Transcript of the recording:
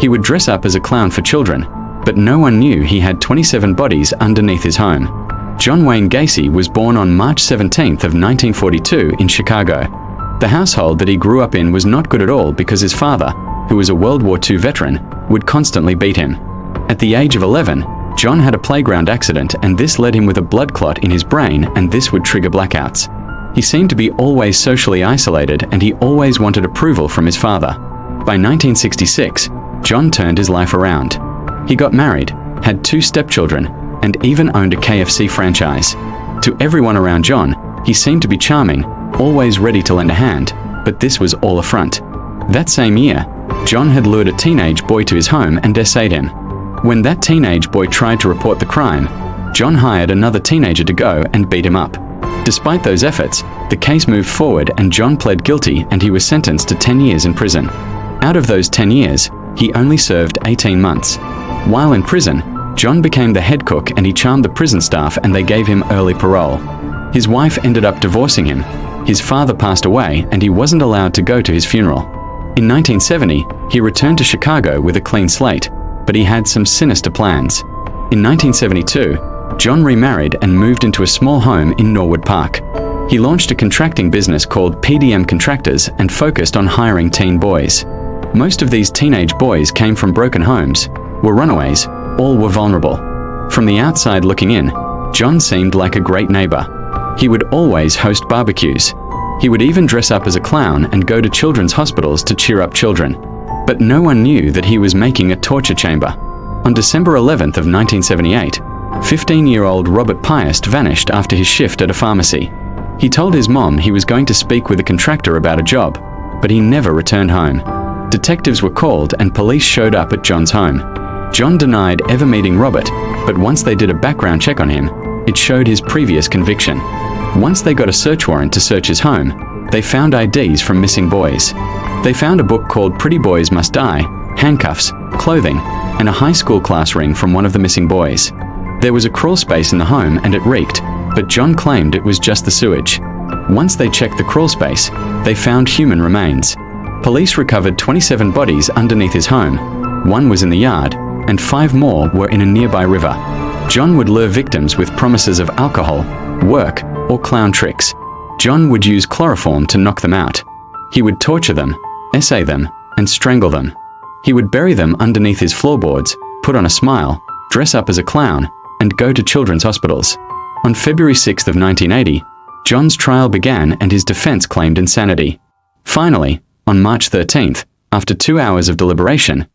He would dress up as a clown for children, but no one knew he had 27 bodies underneath his home. John Wayne Gacy was born on March 17th of 1942 in Chicago. The household that he grew up in was not good at all because his father, who was a World War II veteran, would constantly beat him. At the age of 11, John had a playground accident, and this led him with a blood clot in his brain, and this would trigger blackouts. He seemed to be always socially isolated, and he always wanted approval from his father. By 1966, John turned his life around. He got married, had 2 stepchildren, and even owned a KFC franchise. To everyone around John, he seemed to be charming, always ready to lend a hand, but this was all a front. That same year, John had lured a teenage boy to his home and essayed him. When that teenage boy tried to report the crime, John hired another teenager to go and beat him up. Despite those efforts, the case moved forward and John pled guilty, and he was sentenced to 10 years in prison. Out of those 10 years, he only served 18 months. While in prison, John became the head cook, and he charmed the prison staff, and they gave him early parole. His wife ended up divorcing him. His father passed away, and he wasn't allowed to go to his funeral. In 1970, he returned to Chicago with a clean slate, but he had some sinister plans. In 1972, John remarried and moved into a small home in Norwood Park. He launched a contracting business called PDM Contractors and focused on hiring teen boys. Most of these teenage boys came from broken homes, were runaways, all were vulnerable. From the outside looking in, John seemed like a great neighbor. He would always host barbecues. He would even dress up as a clown and go to children's hospitals to cheer up children. But no one knew that he was making a torture chamber. On December 11th of 1978, 15-year-old Robert Piest vanished after his shift at a pharmacy. He told his mom he was going to speak with a contractor about a job, but he never returned home. Detectives were called and police showed up at John's home. John denied ever meeting Robert, but once they did a background check on him, it showed his previous conviction. Once they got a search warrant to search his home, they found IDs from missing boys. They found a book called Pretty Boys Must Die, handcuffs, clothing, and a high school class ring from one of the missing boys. There was a crawl space in the home and it reeked, but John claimed it was just the sewage. Once they checked the crawl space, they found human remains. Police recovered 27 bodies underneath his home. 1 was in the yard, and 5 more were in a nearby river. John would lure victims with promises of alcohol, work, or clown tricks. John would use chloroform to knock them out. He would torture them, essay them, and strangle them. He would bury them underneath his floorboards, put on a smile, dress up as a clown, and go to children's hospitals. On February 6th of 1980, John's trial began and his defense claimed insanity. Finally, on March 13th, after 2 hours of deliberation,